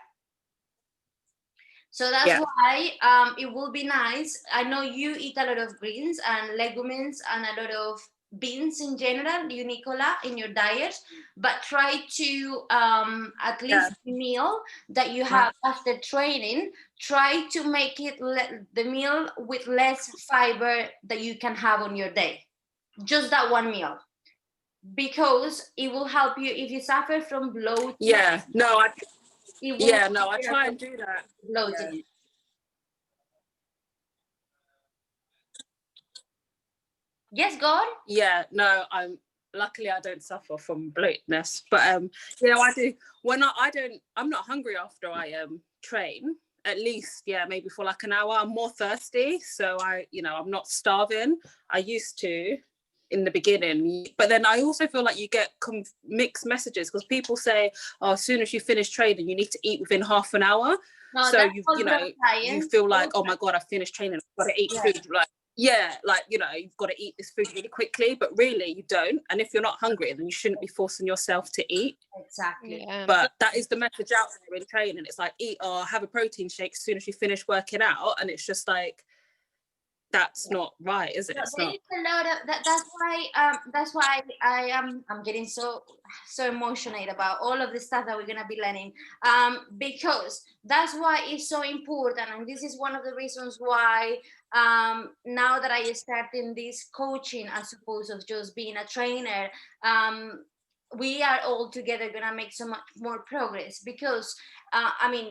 So that's why it will be nice. I know you eat a lot of greens and legumes and a lot of beans in general, you, Nicola, in your diet, but try to at least meal that you have after training, try to make it the meal with less fiber that you can have on your day. Just that one meal. Because it will help you if you suffer from bloating. I try and do that. Bloating. Yes, God. Yeah, no, luckily I don't suffer from bloatedness, but I do. When I'm not hungry after I train. At least, maybe for like an hour. I'm more thirsty, so I'm not starving. I used to in the beginning, but then I also feel like you get mixed messages because people say, oh, as soon as you finish training you need to eat within half an hour. No, so you feel like, oh my god, I finished training, I've got to eat food, you've got to eat this food really quickly, but really you don't. And if you're not hungry, then you shouldn't be forcing yourself to eat. Exactly. But that is the message out there in training. It's like, eat or have a protein shake as soon as you finish working out, and it's just like, that's not right, is it? It's not. A lot of that's why I'm getting so emotional about all of the stuff that we're gonna be learning, because that's why it's so important. And this is one of the reasons why now that I start in this coaching as opposed to just being a trainer, we are all together gonna make so much more progress, because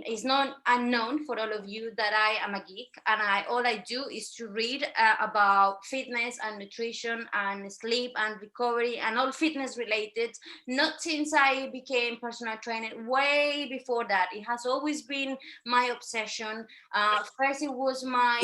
it's not unknown for all of you that I am a geek, and all I do is to read about fitness and nutrition and sleep and recovery and all fitness related. Not since I became personal trainer, way before that. It has always been my obsession. First, it was my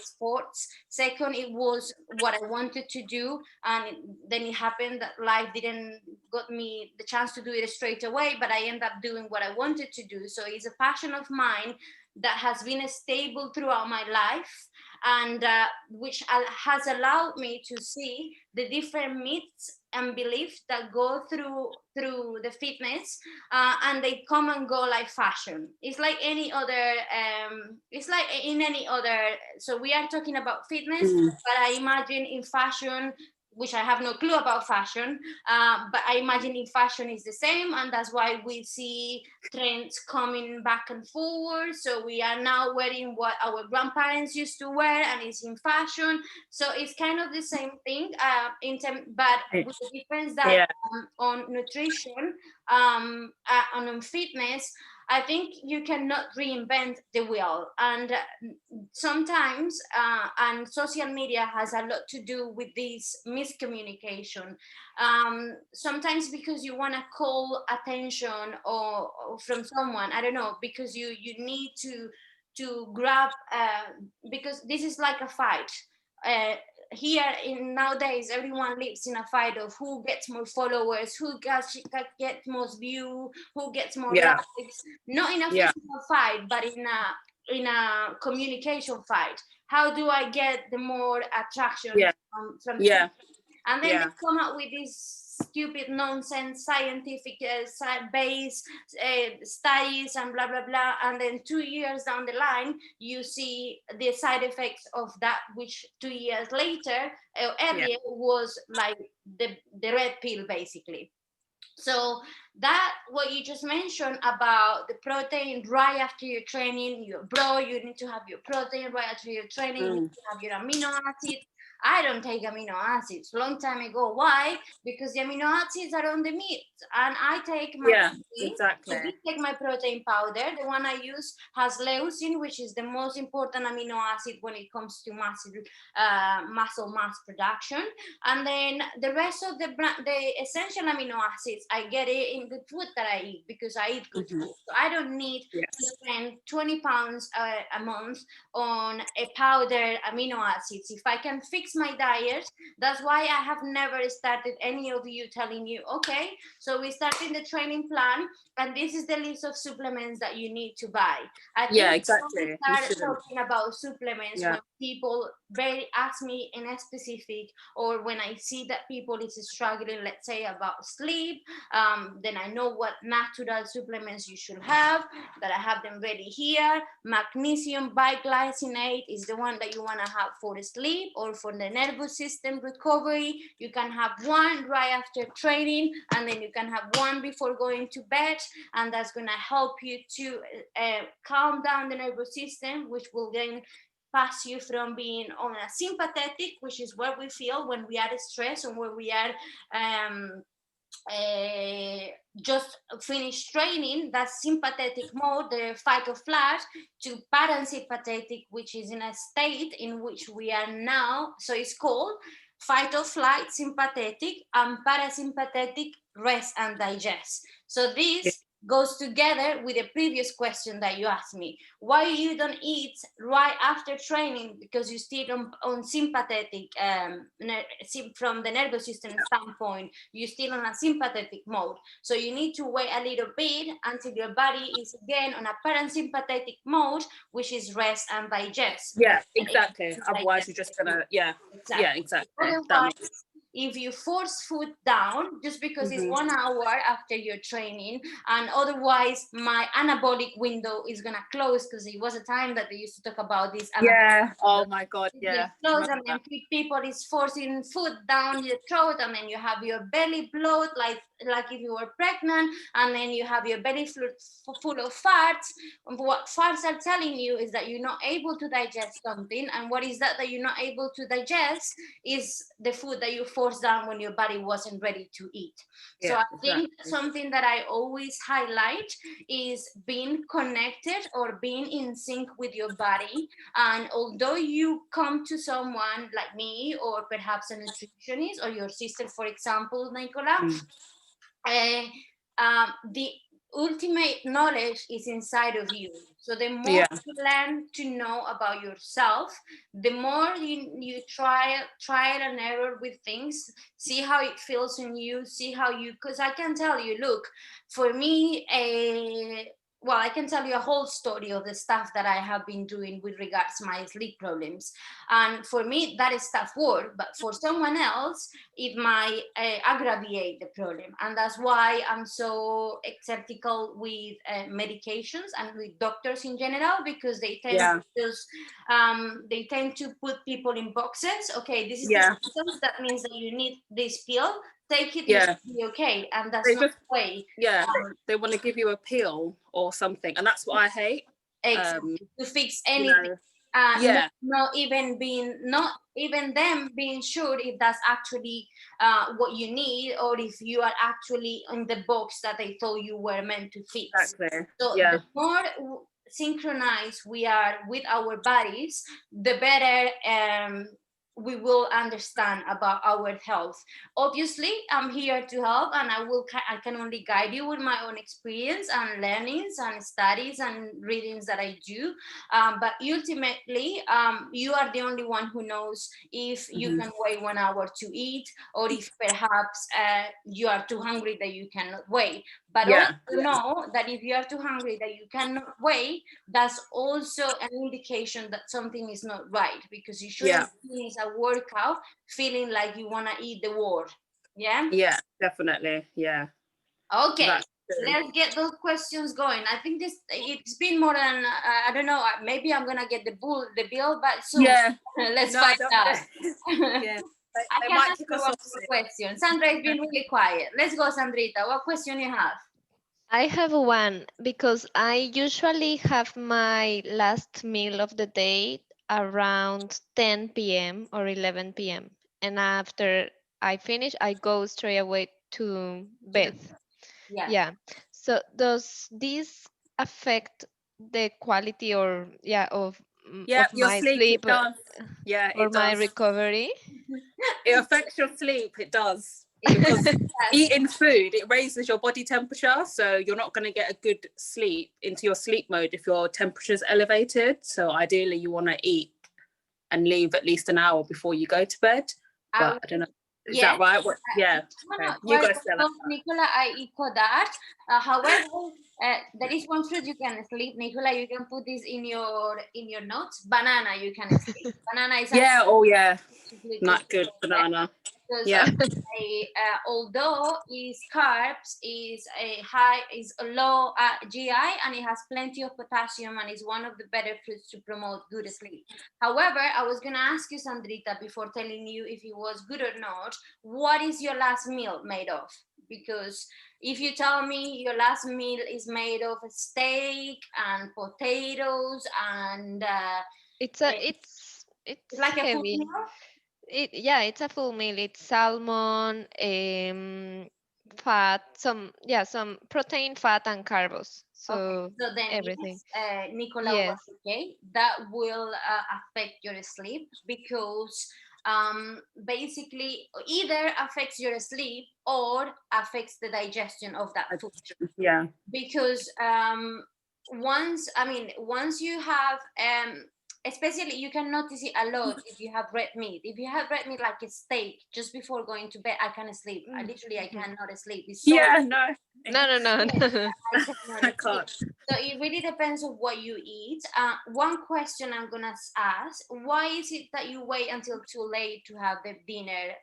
sports. Second, it was what I wanted to do, and then it happened that life didn't got me the chance to do it straight away, but I ended up doing what I wanted to do. So it's a passion of mine that has been stable throughout my life, and which has allowed me to see the different myths and beliefs that go through the fitness, and they come and go like fashion. It's like any other, so we are talking about fitness, but I imagine in fashion, which I have no clue about fashion, but I imagine in fashion is the same, and that's why we see trends coming back and forward. So we are now wearing what our grandparents used to wear, and it's in fashion. So it's kind of the same thing, but with the difference that on nutrition and on fitness, I think you cannot reinvent the wheel, and sometimes and social media has a lot to do with this miscommunication. Sometimes because you want to call attention or from someone, I don't know, because you need to grab, because this is like a fight. Here in nowadays, everyone lives in a fight of who gets more followers, who gets most view, who gets more likes. Not in a physical fight, but in a communication fight. How do I get the more attraction from And then Yeah. they come up with this stupid nonsense scientific based studies and blah blah blah, and then 2 years down the line you see the side effects of that, which 2 years later earlier was like the red pill basically. So that what you just mentioned about the protein right after your training, you need to have your protein right after your training, you need to have your amino acids. I don't take amino acids long time ago. Why? Because the amino acids are on the meat, and I take my protein. exactly. I did take my protein powder. The one I use has leucine, which is the most important amino acid when it comes to muscle mass production. And then the rest of the essential amino acids, I get it in the food that I eat, because I eat good food. So I don't need to spend 20 pounds a month on a powder amino acids. If I can fix my diet, that's why I have never started any of you telling you, okay, so we started the training plan and this is the list of supplements that you need to buy. I think exactly. we start talking about supplements when people ask me in a specific, or when I see that people is struggling, let's say about sleep, then I know what natural supplements you should have, that I have them ready here. Magnesium biglycinate is the one that you want to have for sleep or for the nervous system recovery. You can have one right after training, and then you can have one before going to bed, and that's going to help you to calm down the nervous system, which will then pass you from being on a sympathetic, which is where we feel when we are stressed and where we are just finished training, that sympathetic mode, the fight or flight, to parasympathetic, which is in a state in which we are now. So it's called fight or flight, sympathetic, and parasympathetic, rest and digest. So this goes together with the previous question that you asked me. Why you don't eat right after training? Because you still on sympathetic, from the nervous system standpoint, you're still on a sympathetic mode. So you need to wait a little bit until your body is again on a parasympathetic mode, which is rest and digest. Yeah, exactly. Otherwise you're just gonna, exactly. Otherwise, if you force food down just because it's 1 hour after your training, and otherwise my anabolic window is gonna close, because it was a time that they used to talk about this. Oh my god, close, and then people is forcing food down your throat, and then you have your belly bloat like if you were pregnant, and then you have your belly full of farts. What farts are telling you is that you're not able to digest something, and what is that you're not able to digest is the food that you forced down when your body wasn't ready to eat. So I think something that I always highlight is being connected or being in sync with your body. And although you come to someone like me, or perhaps a nutritionist, or your sister, for example, Nicola, the ultimate knowledge is inside of you. So the more you learn to know about yourself, the more you try and error with things, see how it feels in you, see how you, because I can tell you, look, for me, well, I can tell you a whole story of the stuff that I have been doing with regards to my sleep problems. And for me, that is tough work, but for someone else, it might aggravate the problem. And that's why I'm so skeptical with medications and with doctors in general, because they tend to just, they tend to put people in boxes. Okay, this is the symptoms, that means that you need this pill. Take it, you should be okay, and that's not the way. They want to give you a pill or something, and that's what I hate. Exactly. To fix anything, not even them being sure if that's actually what you need, or if you are actually in the box that they thought you were meant to fix. Exactly. So the more synchronized we are with our bodies, the better we will understand about our health. Obviously, I'm here to help, and I can only guide you with my own experience and learnings and studies and readings that I do. But ultimately, you are the only one who knows if you can wait 1 hour to eat, or if perhaps you are too hungry that you cannot wait. But Yeah. also know that if you are too hungry that you cannot wait, that's also an indication that something is not right, because you shouldn't finish a workout feeling like you want to eat the world. Yeah. Yeah, definitely. Yeah. Okay. That's true. Let's get those questions going. I think it's been more than I don't know. Maybe I'm gonna get the bill, but soon. Yeah. Let's No, find don't- out. Yeah. I They can might ask kick you us one off more soon. question. Sandra has been really quiet. Let's go, Sandrita. What question you have? I have one because I usually have my last meal of the day around 10 p.m. or 11 p.m. And after I finish, I go straight away to bed. Yeah. Yeah. So does this affect the quality or of Yeah, your my sleep, sleep it does. Yeah, or it my does. recovery? It affects your sleep, it does. Because eating food, it raises your body temperature, so you're not going to get a good sleep into your sleep mode if your temperature's elevated. So ideally you want to eat and leave at least an hour before you go to bed. But I don't know, is that right? Yeah. Okay. You go, Stella. Nicola, I echo that. However, there is one fruit you can sleep. Nicola, you can put this in your notes. Banana, you can sleep. Banana is Yeah, oh yeah, absolutely not good banana. because Yeah. although its carbs is a low GI, and it has plenty of potassium, and is one of the better fruits to promote good sleep. However, I was gonna ask you, Sandrita, before telling you if it was good or not, what is your last meal made of? Because if you tell me your last meal is made of a steak and potatoes and It's like a full heavy. meal. It's a full meal. It's salmon, fat, some protein, fat, and carbs. So So then, everything. yes, Nicola was Yes. okay. That will affect your sleep because basically either affects your sleep or affects the digestion of that food. Yeah. Because once you have especially you can notice it a lot if you have red meat. If you have red meat like a steak just before going to bed, I can't sleep. I cannot sleep. It's so Yeah, no. No. I cannot I sleep. can't. So it really depends on what you eat. One question I'm gonna ask: why is it that you wait until too late to have the dinner?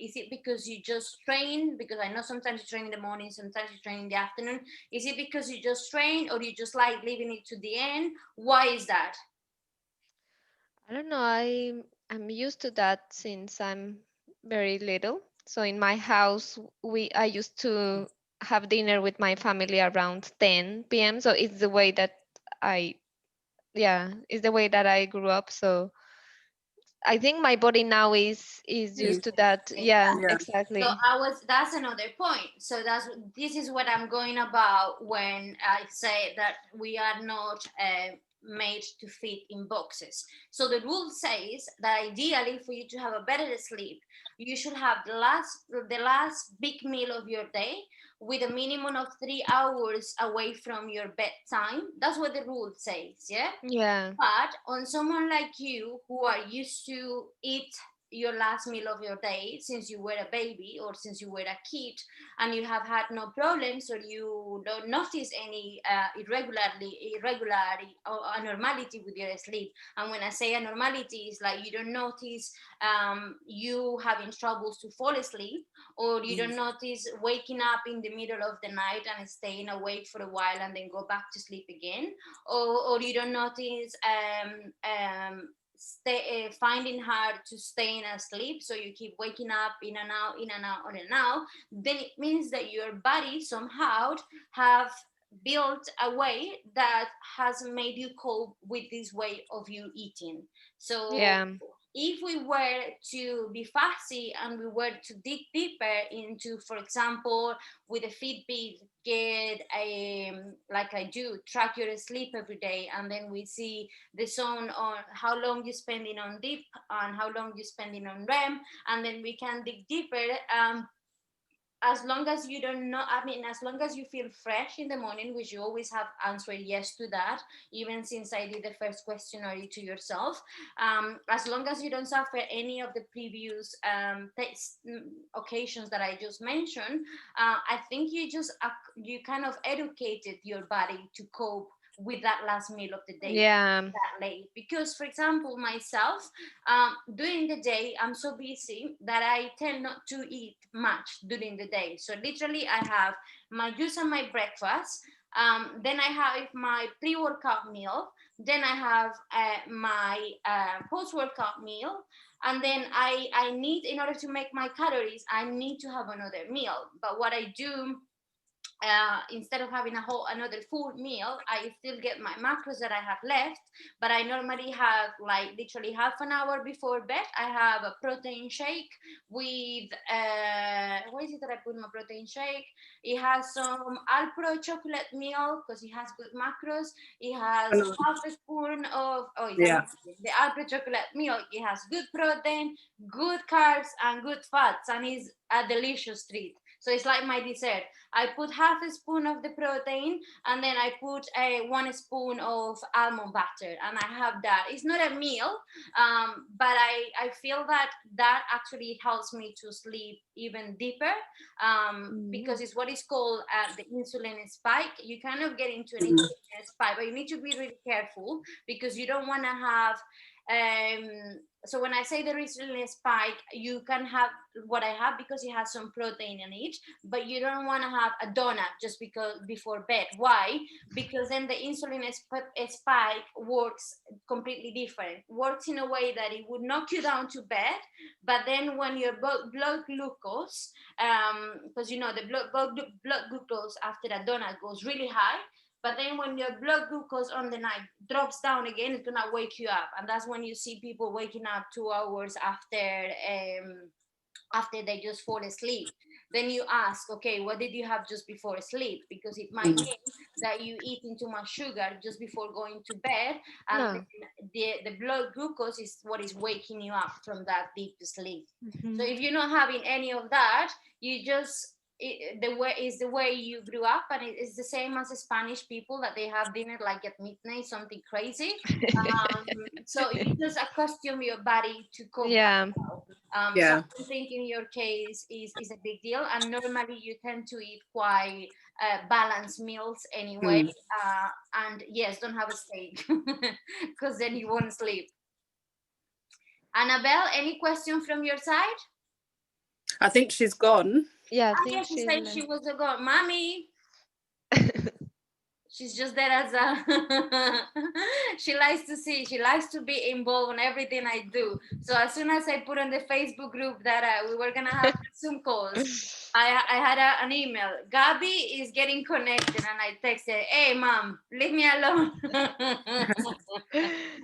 Is it because you just train? Because I know sometimes you train in the morning, sometimes you train in the afternoon. Is it because you just train, or you just like leaving it to the end? Why is that? I don't know. I'm used to that since I'm very little. So in my house, I used to have dinner with my family around 10 p.m. So it's the way that I it's the way that I grew up. So I think my body now is used to that. Yeah, Yeah. exactly. So that's another point. So this is what I'm going about when I say that we are not made to fit in boxes. So the rule says that ideally for you to have a better sleep, you should have the last big meal of your day with a minimum of 3 hours away from your bedtime. That's what the rule says, yeah? Yeah. But on someone like you who are used to eat your last meal of your day since you were a baby or since you were a kid, and you have had no problems or you don't notice any irregularity or abnormality with your sleep. And when I say abnormality, it's like you don't notice you having troubles to fall asleep, or you don't notice waking up in the middle of the night and staying awake for a while and then go back to sleep again, or you don't notice finding hard to staying asleep, so you keep waking up in and out, in and out, in and out, then it means that your body somehow have built a way that has made you cope with this way of you eating. So Yeah. if we were to be fussy and we were to dig deeper into, for example, with a Fitbit, get a like I do, track your sleep every day, and then we see the zone on how long you're spending on deep and how long you're spending on REM, and then we can dig deeper. as long as you don't know, I mean, as long as you feel fresh in the morning, which you always have answered yes to that, even since I did the first questionnaire to yourself, as long as you don't suffer any of the previous occasions that I just mentioned, I think you kind of educated your body to cope with that last meal of the day Yeah. that late. Because, for example, myself, during the day, I'm so busy that I tend not to eat much during the day. So literally, I have my juice and my breakfast. Then I have my pre-workout meal. Then I have my post-workout meal. And then I need, in order to make my calories, I need to have another meal. But what I do, instead of having another full meal, I still get my macros that I have left, but I normally have, like, literally half an hour before bed, I have a protein shake with what is it that I put in my protein shake? It has some Alpro chocolate milk because it has good macros. It has half a spoon of Yeah. the Alpro chocolate milk. It has good protein, good carbs, and good fats, and is a delicious treat. So it's like my dessert. I put half a spoon of the protein, and then I put 1 spoon of almond butter, and I have that. It's not a meal, but I feel that actually helps me to sleep even deeper, because it's what is called the insulin spike. You kind of get into an insulin spike, but you need to be really careful because you don't want to have so when I say the insulin spike, you can have what I have because it has some protein in it, but you don't want to have a donut just because before bed. Why? Because then the insulin spike works completely different. Works in a way that it would knock you down to bed, but then when your blood glucose, because the blood glucose after a donut goes really high. But then when your blood glucose on the night drops down again, it's gonna wake you up. And that's when you see people waking up 2 hours after they just fall asleep. Then you ask, okay, what did you have just before sleep? Because it might mean that you eating too much sugar just before going to bed. And No. the blood glucose is what is waking you up from that deep sleep. Mhm. So if you're not having any of that, you just the way you grew up, and it's the same as the Spanish people that they have dinner like at midnight, something crazy. So you just accustom your body to cope. Yeah. So I think in your case is a big deal, and normally you tend to eat quite balanced meals anyway. And yes, don't have a steak because then you won't sleep. Annabelle, any question from your side? I think she's gone. Yeah, I think Yes, she said she she's was a god. Mommy. She's just there as a she likes to be involved in everything I do. So as soon as I put on the Facebook group that we were gonna have Zoom calls, I had an email. Gabby is getting connected, and I texted, "Hey, mom, leave me alone."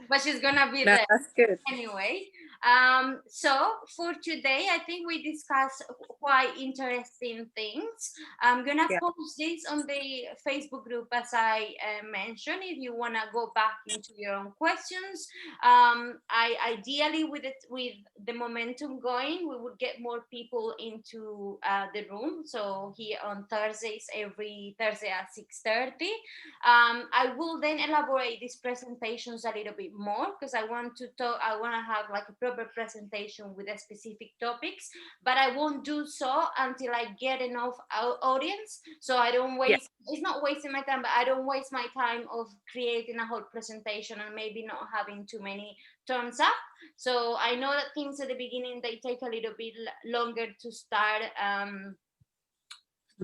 But she's gonna be there. That's good. Anyway, so for today, I think we discussed quite interesting things. I'm gonna post this on the Facebook group as I mentioned. If you wanna go back into your own questions, I ideally with the momentum going, we would get more people into the room. So here on Thursdays, every Thursday at 6:30. I will then elaborate these presentations a little bit more because I want to have like a proper presentation with a specific topics, but I won't do so until I get enough audience. So I don't waste, it's not wasting my time, but I don't waste my time of creating a whole presentation and maybe not having too many thumbs up. So I know that things at the beginning, they take a little bit longer to start,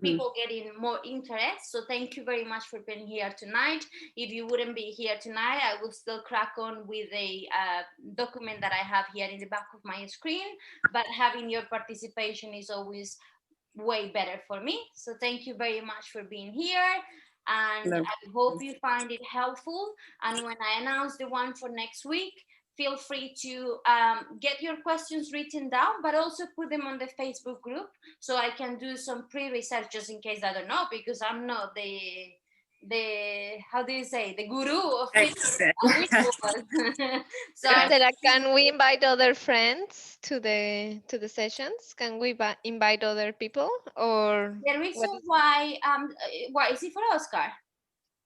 people getting more interest. So thank you very much for being here tonight. If you wouldn't be here tonight, I would still crack on with a document that I have here in the back of my screen, but having your participation is always way better for me. So thank you very much for being here. And I hope you find it helpful. And when I announce the one for next week, feel free to get your questions written down, but also put them on the Facebook group so I can do some pre-research just in case I don't know, because I'm not the how do you say, the guru of Expert. rituals. So Stella, can we invite other friends to the sessions? Can we invite other people or the reason what is- why is it for Oscar?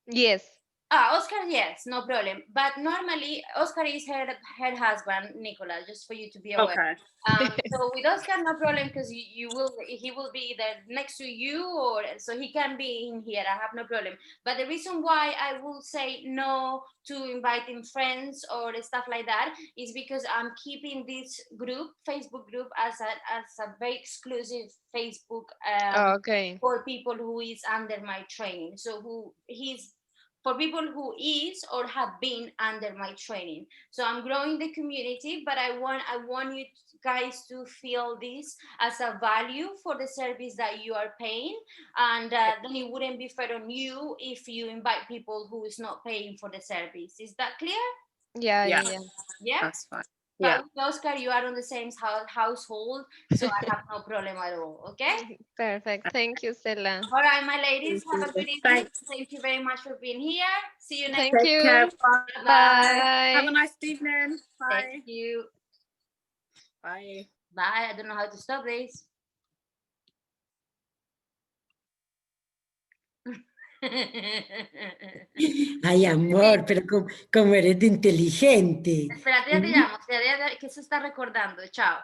Yes. Oscar, yes, no problem. But normally, Oscar is her husband, Nicola, just for you to be aware. Okay. So with Oscar, no problem, because he will be either next to you, or so he can be in here. I have no problem. But the reason why I will say no to inviting friends or stuff like that is because I'm keeping this Facebook group, as a very exclusive Facebook Okay. for people who is under my training. So for people who is or have been under my training. So I'm growing the community, but I want you guys to feel this as a value for the service that you are paying, and then it wouldn't be fair on you if you invite people who is not paying for the service. Is that clear? Yeah. Yeah. That's fine. But Yeah. with Oscar, you are on the same household, so I have no problem at all. Okay. Perfect. Thank you, Stella. All right, my ladies, Thank have a you. good evening. Thanks. Thank you very much for being here. See you next Thank Take you. care. Bye. time. Bye. Have a nice evening. Bye. Thank you. Bye. Bye. I don't know how to stop this. Ay, amor, pero como eres de inteligente. Espérate, ya te llamo. Que se está recordando. Chao.